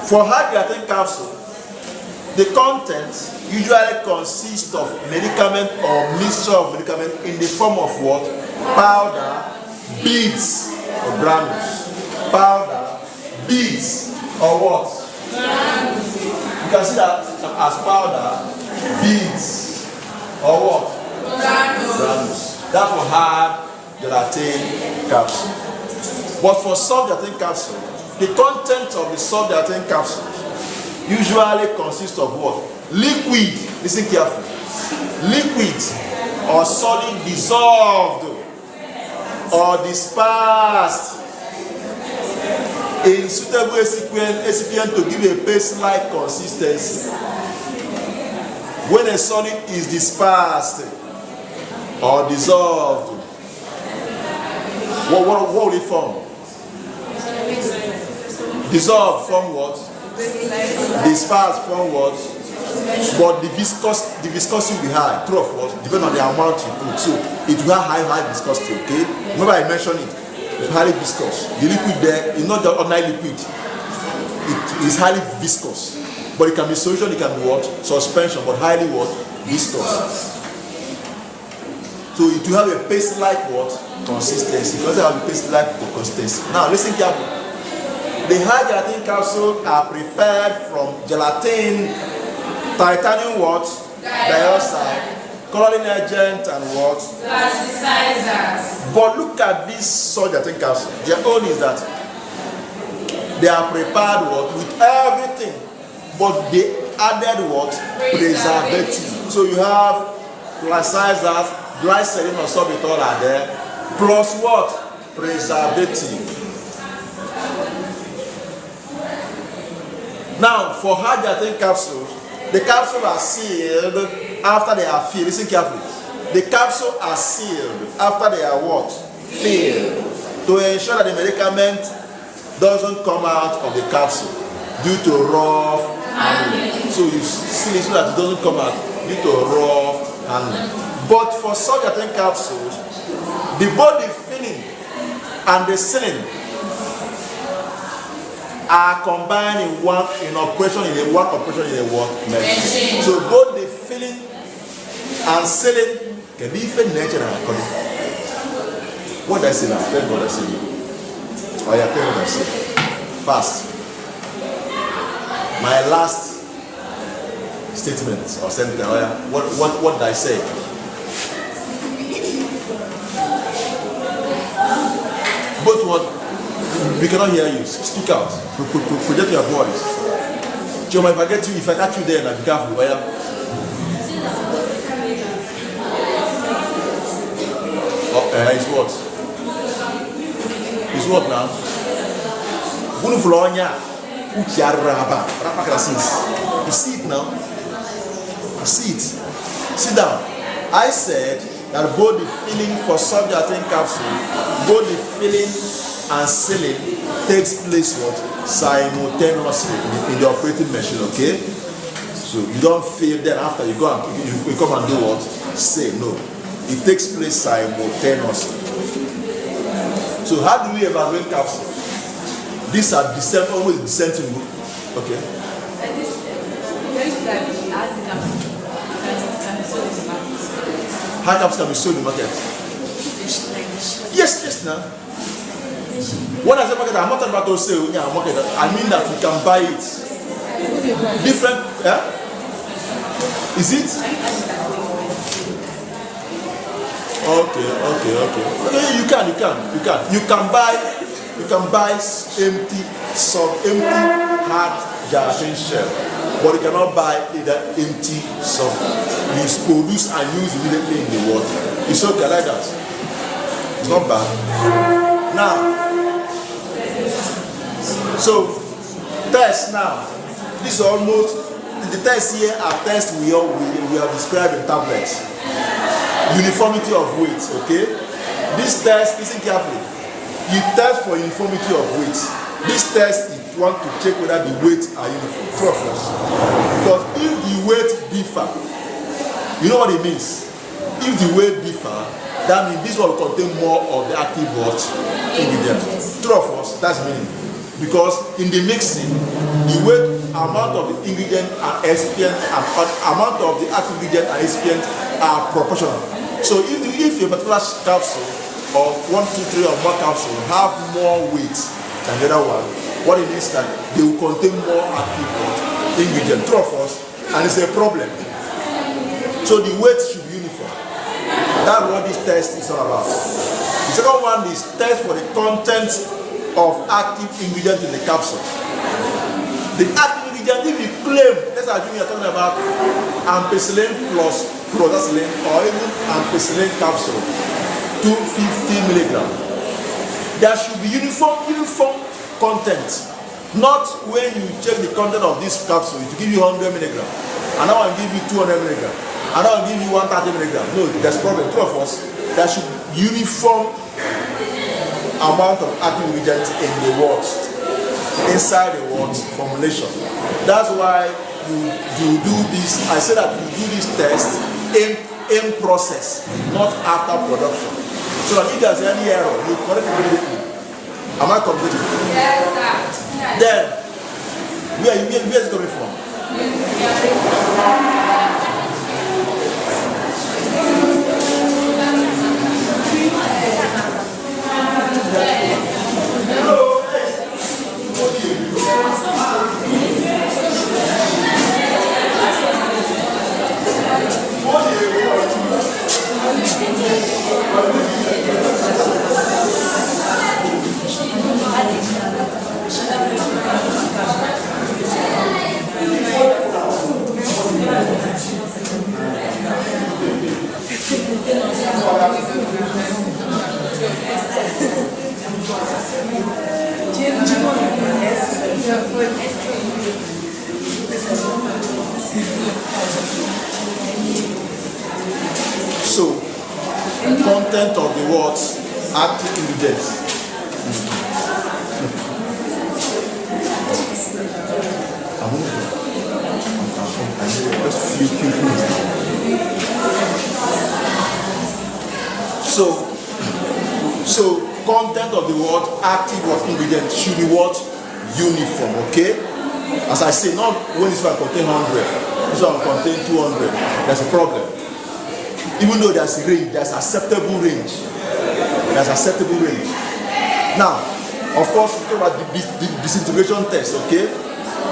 For hard gelatin capsule, the contents usually consist of medicament or mixture of medicament in the form of what? Powder, beads, or granules. Powder, beads, or what? You can see that as powder, beads, or what? Granules. That's for hard gelatin capsule. But for soft gelatin capsule, the content of the soft gelatin capsule usually consists of what? Liquid. Listen carefully. Liquid or solid dissolved or dispersed in suitable excipient to give a paste-like consistency. When a solid is dispersed or dissolved, what will it form? Dissolved from what? Dispersed from what? But the viscosity will be high. True of what? Depending on the amount you put. So it will have high viscosity, okay? Remember I mentioned it. It's highly viscous. The liquid there is not the ordinary liquid. It is highly viscous. But it can be solution, it can be what? Suspension, but highly what? Viscous. So it will have a paste-like what? Consistency. It doesn't have a paste-like consistency. Now listen carefully. The hard gelatin capsules are prepared from gelatin, titanium what? Dioxide, coloring agent, and what? Plasticizers. But look at this soft gelatin capsule. Their own is that they are prepared what? With everything, but they added what? Preservative. So you have plasticizers, glycerin or sorbitol are there, plus what? Preservative. Now, for hard gelatin capsules, the capsules are sealed after they are filled. Listen carefully. The capsules are sealed after they are what? Filled. To ensure that the medicament doesn't come out of the capsule due to rough handling. So you seal it so that it doesn't come out due to rough handling. But for soft gelatin capsules, both the filling and the sealing are combined in one operation in a machine. So both the filling and sealing can be even natural and according. What does I say now? Tell me what I say. Oh yeah, tell me what I say. Fast. My last statement or sentence. Oh yeah. What did I say? Both what? We cannot hear you. Speak out. Project your voice. Choma, if I catch you there, now be careful. Oh yeah. It's what? It's what now? You see it now? You see it? Sit down. I said that both the filling for soft gelatin capsule, both the filling and sealing takes place what? Simultaneously in the operating machine, okay? So you don't fill, then after you go and you come and do what? Say no. It takes place simultaneously. So how do we evaluate capsules? These are always dissenting. Okay. High capsules can be sold in the market. Yes, now. When I say market, I'm not talking about those sales in our market. I mean that you can buy it. Different, yeah? Is it? Okay. You can buy empty hard gelatin shell, but you cannot buy either empty soft. You produce and use immediately in the water. It's okay like that. It's not bad. Now, so test now. This is almost the test here are tests we have described in tablets. Uniformity of weight, okay? This test, listen carefully. You test for uniformity of weight. This test, you want to check whether the weights are uniform. True or false? Because if the weight differ, you know what it means? If the weight differ, that means this one will contain more of the active ingredient. True or false? That's meaning. Because in the mixing, the weight, amount of the ingredient and excipient, and amount of the active ingredient and excipient are proportional. So if a particular capsule or 1, 2, 3 or more capsule have more weight than the other one, what it means that they will contain more active ingredient. True or false? And it's a problem. So the weight should be uniform. That's what this test is all about. The second one is test for the content of active ingredient in the capsule. The active ingredient, if you claim, let's assume you're talking about ampicillin plus protoxylin or even ampicillin capsule, 250 milligrams. There should be uniform content. Not when you check the content of this capsule, it will give you 100 milligrams, and I will give you 200 milligrams, and I will give you 130 milligrams. No, there's a problem. Two of us, there should be uniform amount of active ingredients in the words, inside the words formulation. That's why you do this. I say that you do this test in process, not after production. So that if there's any error, you correct it immediately. Am I completing? Yes, sir. Then, where is it coming from? So, content of the words, active ingredients. So content of the word, active ingredient should be what? Uniform, okay? As I say, not when this one contain 100, this one contain 200. There's a problem. Even though there's a range, there's acceptable range. Now, of course, we talk about the disintegration test, okay?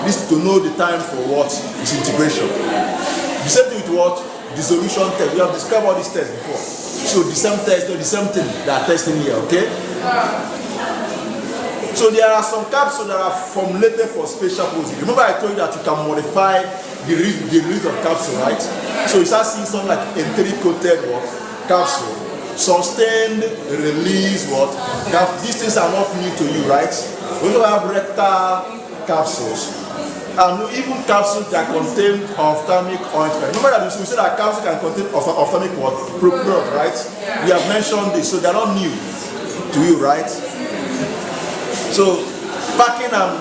This is to know the time for what? Disintegration. The same thing with what? Dissolution test. We have described all these tests before. So the same test, the same thing they are testing here, okay? So there are some capsules that are formulated for special poses. Remember I told you that you can modify the release of capsule, right? So you start seeing something like enteric-coated capsule, sustained release these things are not new to you, right? We also have rectal capsules, and even capsules that contain ophthalmic ointment. Remember that we said that capsules can contain ophthalmic product, right? We have mentioned this, so they are not new to you, right? So packing and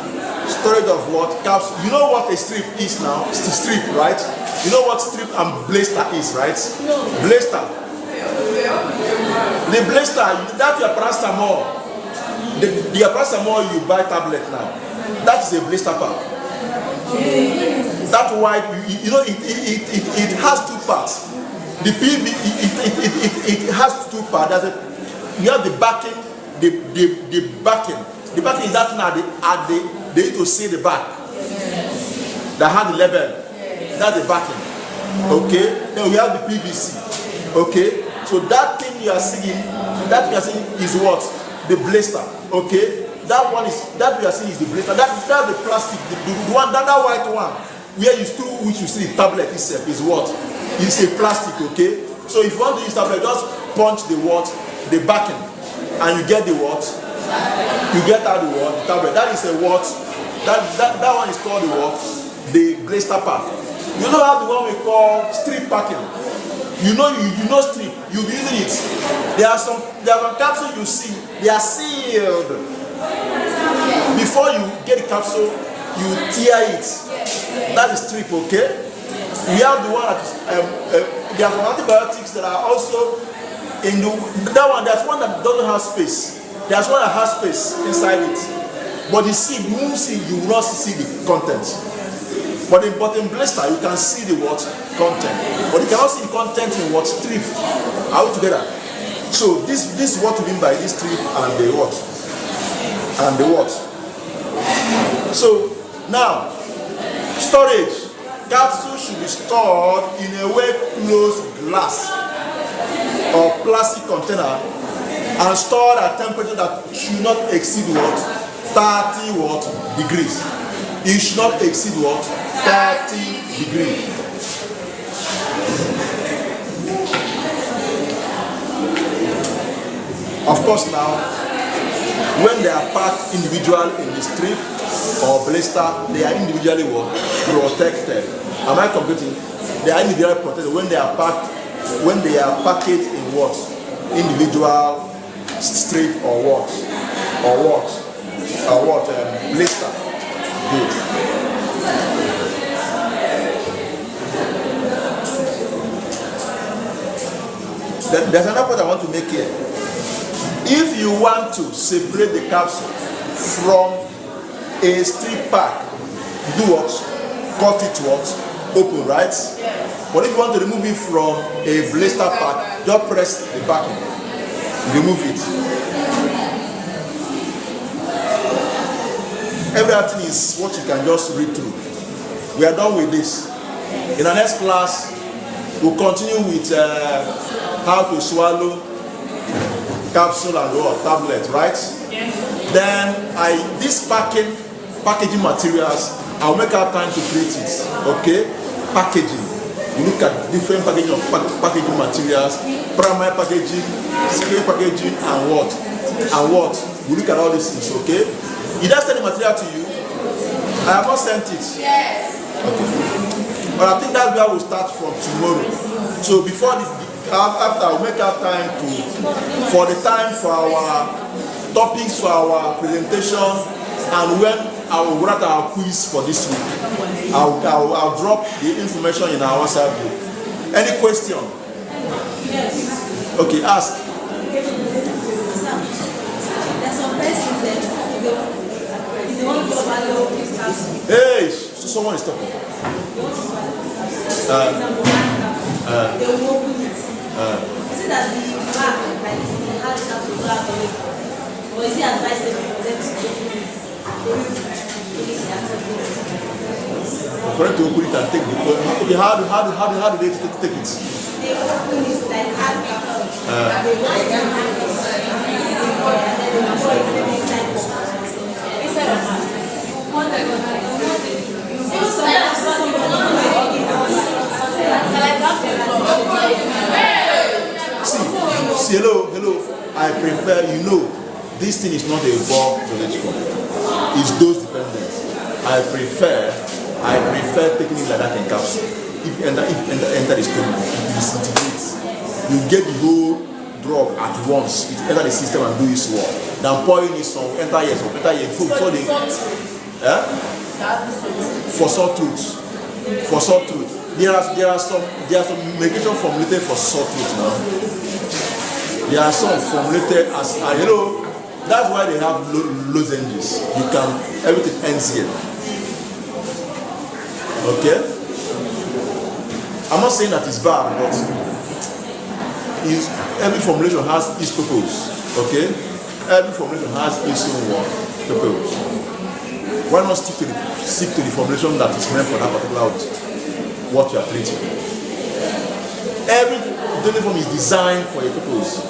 storage of capsule. You know what a strip is now? It's a strip, right? You know what strip and blister is, right? No. Blister. The blister, that's your paracetamol. the paracetamol you buy tablet now, that is a blister pack. That white, it has two parts. The PV, it has two parts. You have the backing, the backing. The backing is that now they need to see the back. That has the label. That's the backing. Okay. Then we have the PVC. Okay. So that thing you are seeing is what? The blister. Okay. That we are seeing is the blister. That's the plastic. The one, that white one, which you see the tablet itself is what? It's a plastic. Okay. So if you want to use tablet, just punch the backing, and you get the what? You get out the what? The tablet. That is a what? That one is called the what? The blister pack. You know how the one we call strip packing. You know strip. You'll be using it. There are some capsules you see. They are sealed. Before you get the capsule, you tear it. That is strip. Okay. We have the one that is, there are some antibiotics that are also in that one. There's one that doesn't have space. There's one that has space inside it. But you will not see the contents. But in blister, you can see the what content. But you cannot see the content in what strip. Are we together? So this is what we mean by this strip and the what? And the what? So now, storage. Capsules should be stored in a well-closed glass or plastic container and stored at temperature that should not exceed what? 30 what? Degrees. It should not exceed what? 30 degrees. Of course now, when they are packed individually in the strip or blister, they are individually what? Protected. Am I completing? They are individually protected when they are packaged in what? Individual strip or what? Blister. Good. There's another point I want to make here. If you want to separate the capsule from a strip pack, do what? Cut it what? Open, right? Yeah. But if you want to remove it from a blister pack, just press the backing. Remove it. Everything is what you can just read through. We are done with this. In the next class, we'll continue with how to swallow capsule and what? Tablet, right? Yeah. Then this packaging materials, I'll make our time to treat it. Okay? Packaging. You look at different packaging of packaging materials, primary packaging, secondary packaging, and what? We look at all these things, okay? Did I send the material to you? I have not sent it. Yes. Okay. But I think that's where we'll start from tomorrow. So before after we'll make our time for our topics, for our presentation, and when I will write our quiz for this week. I'll drop the information in our WhatsApp group. Any question? Yes. Okay, ask. Hey, so someone is talking. Is it that the back, like the hand has to go out of it? Or is it advisable for them to open it? For them to open it and take the phone. Okay, how do they take it? They open it like hard See, hello. I prefer, this thing is not a bulk knowledge form. It's dose dependent. I prefer taking it like that in capsule. If enter the stomach, it disintegrates. You get the whole drug at once. It enter the system and do its work. Then pouring it some enter here before they for sore throat. There are some medication formulated for sore throat now. There are some formulated as hello. That's why they have lozenges. You can, everything ends here. Okay? I'm not saying that it's bad, but every formulation has its purpose. Okay? Every formulation has its own purpose. Why not stick to the formulation that is meant for that particular what you are treating? Every dosage form is designed for a purpose.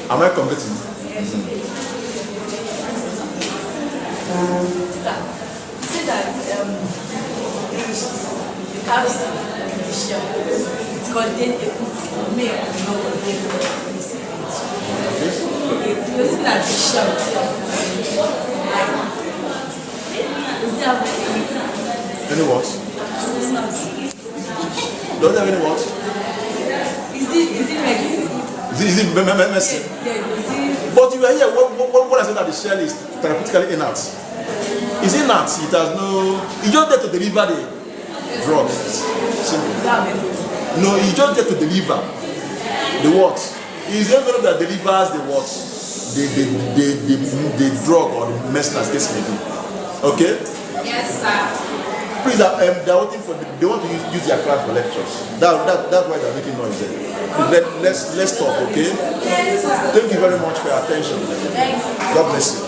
Am I completing? Yes. You said that the capsule and the shell, it contains a milk and not contain the recipient. You said that the shell itself, does it have Any what? substance? Does it have any what? Is it medicine? Is it medicine? Yeah, But you are here. What I said that the shell is therapeutically inert. Is inert. It has no. It's just there to deliver the drug. Simple. No, it's just there to deliver the what. It's the envelope that delivers the what, the drug or the medicine as case may be. Okay. Yes, sir. Please, they are waiting for. They want to use their class for lectures. That's why they're making noise there. Let's stop, okay? Yes, sir. Thank you very much for your attention. God bless you.